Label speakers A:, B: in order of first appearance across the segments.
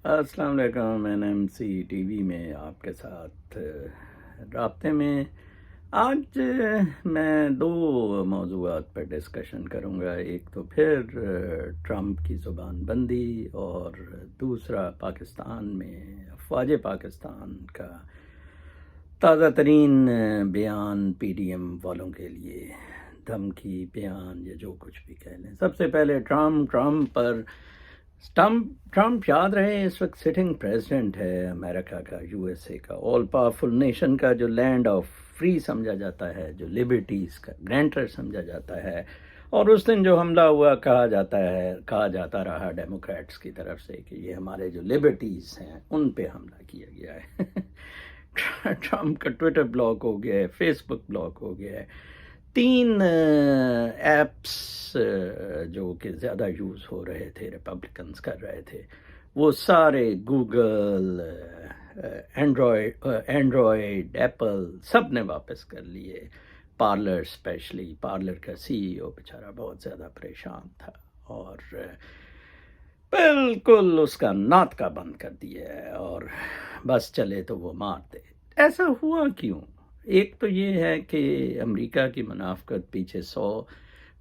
A: السلام علیکم، NMC T V میں آپ کے ساتھ رابطے میں آج میں دو موضوعات پر ڈسکشن کروں گا. ایک تو پھر ٹرمپ کی زبان بندی، اور دوسرا پاکستان میں افواج پاکستان کا تازہ ترین بیان پی ڈی ایم والوں کے لیے، دھمکی بیان یا جو کچھ بھی کہہ لیں. سب سے پہلے ٹرمپ یاد رہے اس وقت سٹنگ پریزیڈنٹ ہے امریکہ کا، USA کا، آل پاورفل نیشن کا، جو لینڈ آف فری سمجھا جاتا ہے، جو لبرٹیز کا گرانٹر سمجھا جاتا ہے. اور اس دن جو حملہ ہوا کہا جاتا رہا ڈیموکریٹس کی طرف سے کہ یہ ہمارے جو لبرٹیز ہیں ان پہ حملہ کیا گیا ہے. ٹرمپ کا ٹویٹر بلاک ہو گیا ہے، فیس بک بلاک ہو گیا ہے. 3 ایپس جو کہ زیادہ یوز ہو رہے تھے، ریپبلکنز کر رہے تھے، وہ سارے گوگل، اینڈرائڈ، ایپل سب نے واپس کر لیے. پارلر اسپیشلی، پارلر کا CEO بیچارہ بہت زیادہ پریشان تھا اور بالکل اس کا ناطقہ بند کر دیا ہے، اور بس چلے تو وہ مار دے. ایسا ہوا کیوں؟ ایک تو یہ ہے کہ امریکہ کی منافقت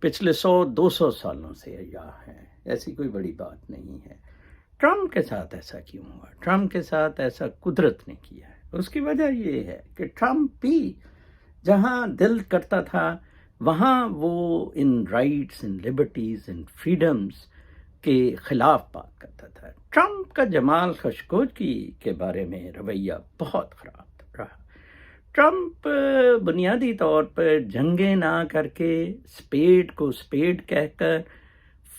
A: پچھلے 100-200 سالوں سے یا ہے، ایسی کوئی بڑی بات نہیں ہے. ٹرمپ کے ساتھ ایسا کیوں ہوا؟ ٹرمپ کے ساتھ ایسا قدرت نے کیا ہے. اس کی وجہ یہ ہے کہ ٹرمپ بھی جہاں دل کرتا تھا وہاں وہ ان رائٹس، ان لبرٹیز، ان فریڈمز کے خلاف بات کرتا تھا. ٹرمپ کا جمال خشوگی کے بارے میں رویہ بہت خراب رہا. ٹرمپ بنیادی طور پر جنگیں نہ کر کے، اسپیڈ کو اسپیڈ کہہ کر،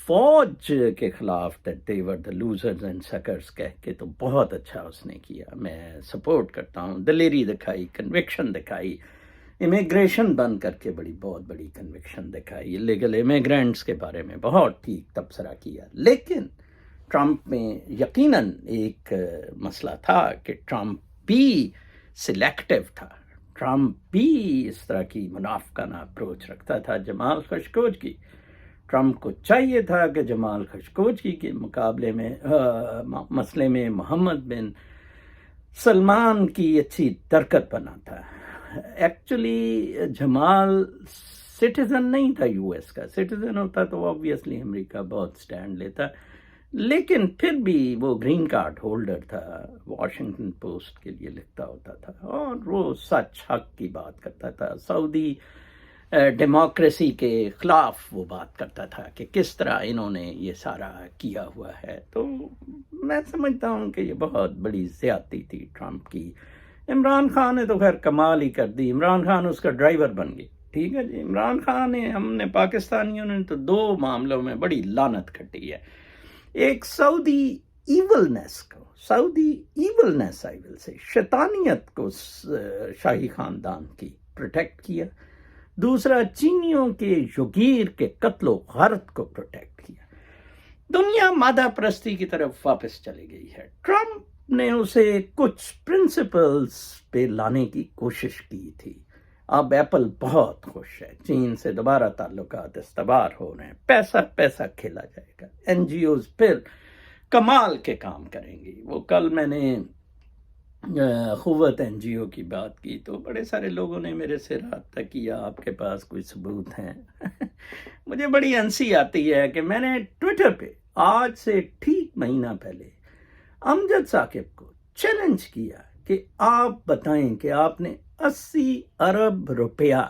A: فوج کے خلاف they were the losers and suckers کہہ کے تو بہت اچھا اس نے کیا. میں سپورٹ کرتا ہوں. دلیری دکھائی، کنوکشن دکھائی، امیگریشن بند کر کے بہت بڑی کنوکشن دکھائی، لیگل امیگرینٹس کے بارے میں بہت ٹھیک تبصرہ کیا. لیکن ٹرمپ میں یقیناً ایک مسئلہ تھا کہ ٹرمپ بھی سلیکٹیو تھا. ٹرمپ بھی اس طرح کی منافقانہ اپروچ رکھتا تھا. جمال خشوگی، ٹرمپ کو چاہیے تھا کہ جمال خشوگی کے مقابلے میں مسئلے میں محمد بن سلمان کی اچھی درکت بناتا. ایکچولی جمال سٹیزن نہیں تھا US کا. سٹیزن ہوتا تو آبویسلی امریکہ بہت سٹینڈ لیتا، لیکن پھر بھی وہ گرین کارڈ ہولڈر تھا. واشنگٹن پوسٹ کے لیے لکھتا ہوتا تھا اور وہ سچ حق کی بات کرتا تھا. سعودی ڈیموکریسی کے خلاف وہ بات کرتا تھا کہ کس طرح انہوں نے یہ سارا کیا ہوا ہے. تو میں سمجھتا ہوں کہ یہ بہت بڑی زیادتی تھی ٹرمپ کی. عمران خان نے تو خیر کمال ہی کر دی. عمران خان اس کا ڈرائیور بن گئی. ٹھیک ہے جی، عمران خان نے، ہم نے پاکستانیوں نے تو 2 معاملوں میں بڑی لعنت کھٹی ہے. ایک سعودی ایولنس سے شیطانیت کو شاہی خاندان کی پروٹیکٹ کیا. دوسرا چینیوں کے یوگیر کے قتل و غارت کو پروٹیکٹ کیا. دنیا مادہ پرستی کی طرف واپس چلی گئی ہے. ٹرمپ نے اسے کچھ پرنسپلز پہ لانے کی کوشش کی تھی. اب ایپل بہت خوش ہے، چین سے دوبارہ تعلقات استوار ہو رہے ہیں، پیسہ کھیلا جائے گا. NGOز پھر کمال کے کام کریں گی. وہ کل میں نے قوت NGO کی بات کی تو بڑے سارے لوگوں نے میرے سے رابطہ کیا، آپ کے پاس کوئی ثبوت ہیں؟ مجھے بڑی ہنسی آتی ہے کہ میں نے ٹویٹر پہ آج سے ٹھیک مہینہ پہلے امجد ثاقب کو چیلنج کیا کہ آپ بتائیں کہ آپ نے 80 ارب روپیہ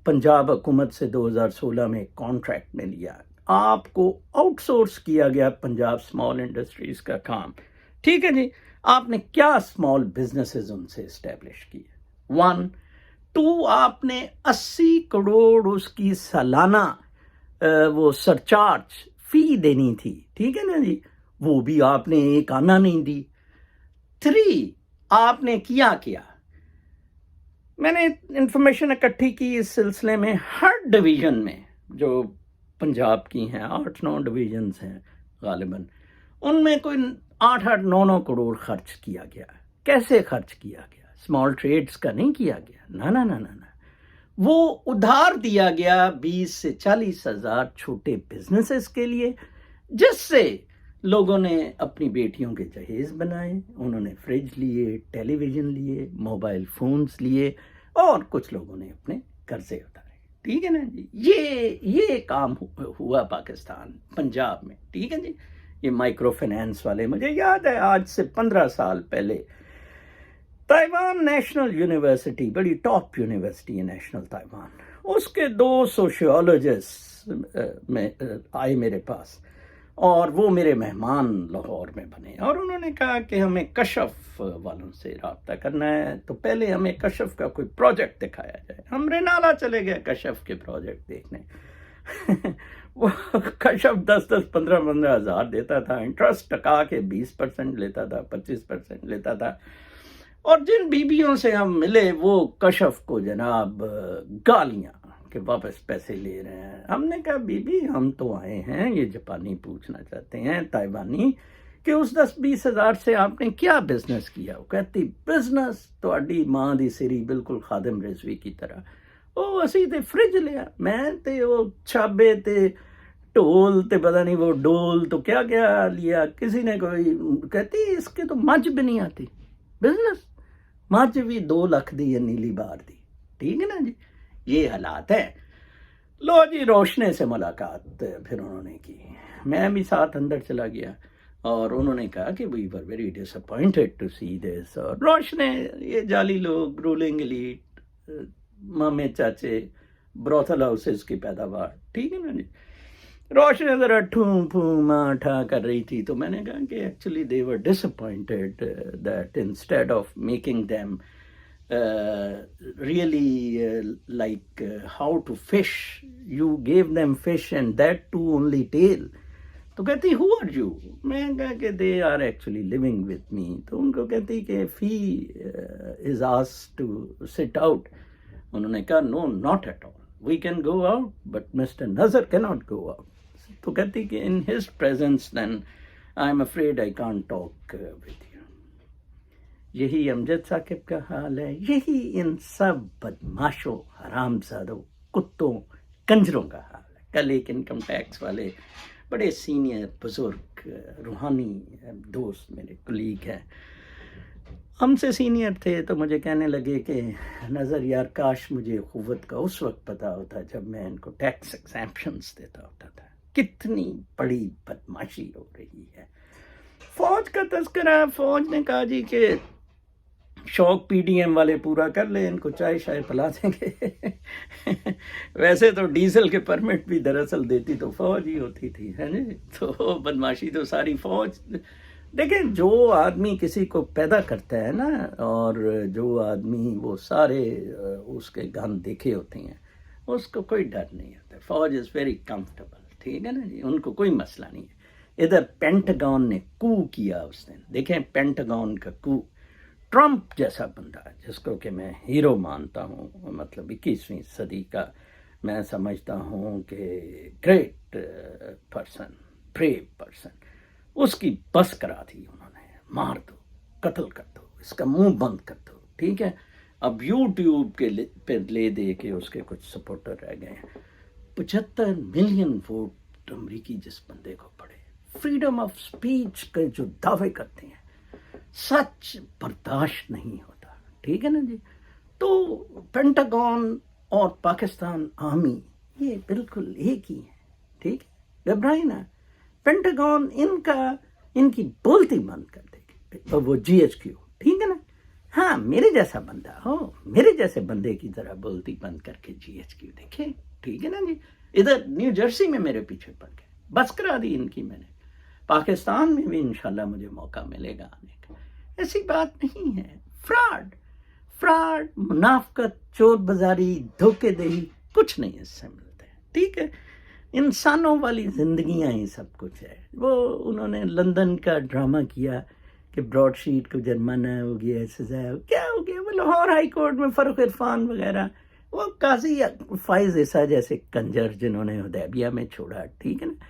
A: پنجاب حکومت سے 2016 میں کانٹریکٹ میں لیا. آپ کو آؤٹ سورس کیا گیا پنجاب اسمال انڈسٹریز کا کام. ٹھیک ہے جی، آپ نے کیا اسمال بزنسز ان سے اسٹیبلش کیے؟ 1 2 آپ نے 80 کروڑ اس کی سالانہ وہ سرچارج فی دینی تھی. ٹھیک ہے نا جی، وہ بھی آپ نے ایک آنا نہیں دی. 3 آپ نے کیا میں نے انفارمیشن اکٹھی کی اس سلسلے میں. ہر ڈویژن میں جو پنجاب کی ہیں 8-9 ڈویژنز ہیں غالباً، ان میں کوئی 8-9 کروڑ خرچ کیا گیا. کیسے خرچ کیا گیا؟ اسمال ٹریڈز کا نہیں کیا گیا، نہ، وہ ادھار دیا گیا 20 سے 40 ہزار چھوٹے بزنسز کے لیے، جس سے لوگوں نے اپنی بیٹیوں کے جہیز بنائے، انہوں نے فریج لیے، ٹیلی ویژن لیے، موبائل فونز لیے، اور کچھ لوگوں نے اپنے قرضے اتارے، ٹھیک ہے نا جی. یہ کام ہوا پاکستان پنجاب میں، ٹھیک ہے جی. یہ مائکرو فائنانس والے، مجھے یاد ہے آج سے 15 سال پہلے تائیوان نیشنل یونیورسٹی، بڑی ٹاپ یونیورسٹی ہے نیشنل تائیوان، اس کے 2 سوشیولوجسٹ آئے میرے پاس، اور وہ میرے مہمان لاہور میں بنے، اور انہوں نے کہا کہ ہمیں کشف والوں سے رابطہ کرنا ہے، تو پہلے ہمیں کشف کا کوئی پروجیکٹ دکھایا جائے. ہم رینالہ چلے گئے کشف کے پروجیکٹ دیکھنے. وہ کشف 15 ہزار دیتا تھا، انٹرسٹ ٹکا کے 20% لیتا تھا، 25% لیتا تھا، اور جن بیویوں سے ہم ملے وہ کشف کو جناب گالیاں کہ واپس پیسے لے رہے ہیں. ہم نے کہا بی بی ہم تو آئے ہیں یہ جاپانی پوچھنا چاہتے ہیں، تائیوانی، کہ اس 10-20 ہزار سے آپ نے کیا بزنس کیا؟ وہ کہتی بزنس تہاڈی ماں دی سری بالکل خادم رضوی کی طرح. وہ اسی تے فریج لیا، میں تے وہ چھابے تے ٹول تے پتہ نہیں وہ ڈول تو کیا کیا لیا. کسی نے کوئی کہتی اس کے تو مجھ بھی نہیں آتی، بزنس مجھ بھی 2 لاکھ دی ہے نیلی بار دی، ٹھیک ہے نا جی. یہ حالات ہیں. لو جی روشنے سے ملاقات پھر انہوں نے کی، میں بھی ساتھ اندر چلا گیا، اور انہوں نے کہا کہ we were very disappointed to see this. اور روشنے یہ جعلی لوگ، رولنگ ایلیٹ، مامے چاچے، بروتھل ہاؤسز کی پیداوار، ٹھیک ہے نا جی. روشنے ذرا ٹھوں پھوں ماں ٹھا کر رہی تھی، تو میں نے کہا کہ actually they were dish appointed that instead of making them really like how to fish, you gave them fish and that too only tail. تو کہتی who are you؟ میں کہا کہ they are actually living with me. تو ان کو کہتی کہ fee is asked to sit out. انہوں نے کہا no not at all, we can go out but Mr. Nazar cannot go out. تو کہتی کہ in his presence then I'm afraid I can't talk with you. یہی امجد صاحب کا حال ہے، یہی ان سب بدماشوں، حرام زادوں، کتوں، کنجروں کا حال ہے. کل ایک انکم ٹیکس والے بڑے سینئر بزرگ روحانی دوست میرے کلیگ ہیں، ہم سے سینئر تھے، تو مجھے کہنے لگے کہ نظر یار کاش مجھے قوت کا اس وقت پتہ ہوتا جب میں ان کو ٹیکس ایگزیمپشنز دیتا ہوتا تھا. کتنی بڑی بدماشی ہو رہی ہے. فوج کا تذکرہ، فوج نے کہا جی کہ شوق پی ڈی ایم والے پورا کر لیں، ان کو چائے شائے پلا دیں گے. ویسے تو ڈیزل کے پرمٹ بھی دراصل دیتی تو فوج ہی ہوتی تھی، ہے نا. تو بدماشی تو ساری فوج. دیکھیں جو آدمی کسی کو پیدا کرتا ہے نا، اور جو آدمی وہ سارے اس کے گن دیکھے ہوتے ہیں، اس کو کوئی ڈر نہیں ہوتا. فوج از ویری کمفرٹیبل، ٹھیک ہے نا جی، ان کو کوئی مسئلہ نہیں ہے. ادھر پینٹاگون نے کو کیا اس دن، دیکھیں پینٹاگون کا کو. ٹرمپ جیسا بندہ جس کو کہ میں ہیرو مانتا ہوں، مطلب 21ویں صدی کا میں سمجھتا ہوں کہ گریٹ پرسن، بریو پرسن، اس کی بس کرا دی انہوں نے. مار دو، قتل کر دو، اس کا منہ بند کر دو، ٹھیک ہے. اب یوٹیوب کے پہ لے دے کے اس کے کچھ سپورٹر رہ گئے ہیں. 75 ملین ووٹ امریکی جس بندے کو پڑے، فریڈم آف سپیچ کے جو دعوے کرتے ہیں، سچ برداشت نہیں ہوتا، ٹھیک ہے نا جی. تو پینٹاگون اور پاکستان آرمی یہ بالکل ایک ہی ہے، ٹھیک ہے. گھبرائیں نا، پینٹاگون ان کی بولتی بند کر دے گی، وہ GHQ، ٹھیک ہے نا. ہاں میرے جیسا بندہ ہو، میرے جیسے بندے کی ذرا بولتی بند کر کے GHQ دیکھیں، ٹھیک ہے نا جی. ادھر نیو جرسی میں میرے پیچھے پڑ گئے، بس کرا دی ان کی میں نے. پاکستان میں بھی انشاءاللہ مجھے موقع ملے گا آنے کا. ایسی بات نہیں ہے. فراڈ، منافقت، چور بازاری، دھوکے دہی، کچھ نہیں اس سے ملتا ہے، ٹھیک ہے. انسانوں والی زندگیاں ہی سب کچھ ہے. وہ انہوں نے لندن کا ڈرامہ کیا کہ براڈ شیٹ کو جرمانہ ہو گیا، سزا کیا ہو گیا. وہ لاہور ہائی کورٹ میں فروخ عرفان وغیرہ، وہ قاضی فائز عیسیٰ جیسے کنجر جنہوں نے حدیبیہ میں چھوڑا، ٹھیک ہے نا.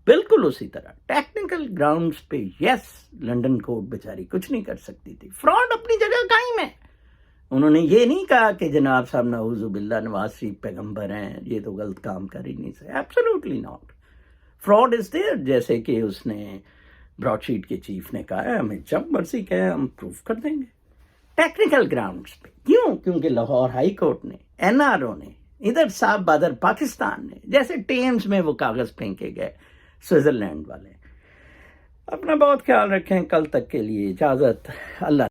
A: بالکل اسی طرح ٹیکنیکل گراؤنڈز پہ یس لنڈن کورٹ بیچاری کچھ نہیں کر سکتی تھی. فراڈ اپنی جگہ قائم ہے. انہوں نے یہ نہیں کہا کہ جناب صاحب نعوذ باللہ نواز شریف پیغمبر ہیں، یہ تو غلط کام کر ہی نہیں سکتے. Absolutely not. Fraud is there. جیسے کہ اس نے براڈ شیٹ کے چیف نے کہا ہے ہمیں جب مرضی کہیں ہم پروف کر دیں گے ٹیکنیکل گراؤنڈز پہ. کیوں؟ کیونکہ لاہور ہائی کورٹ نے، این آر او نے، ادھر صاحب بادر پاکستان نے، جیسے ٹیمز میں وہ کاغذ پھینکے گئے سوئٹزرلینڈ والے. اپنا بہت خیال رکھیں. کل تک کے لیے اجازت. اللہ